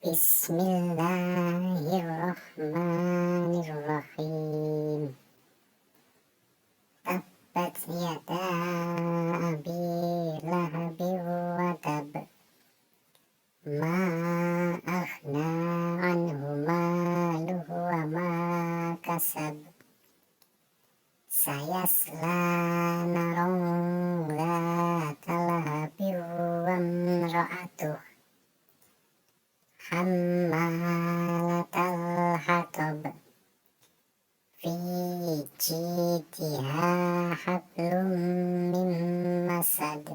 بسم الله الرحمن الرحيم. تبت يدا أبي لهب وتب، ما أغنى عنه ماله وما كسب، سيصلى نارا ذات لهب وامرأته حمالة الحطب، في جيدها حبل من مسد.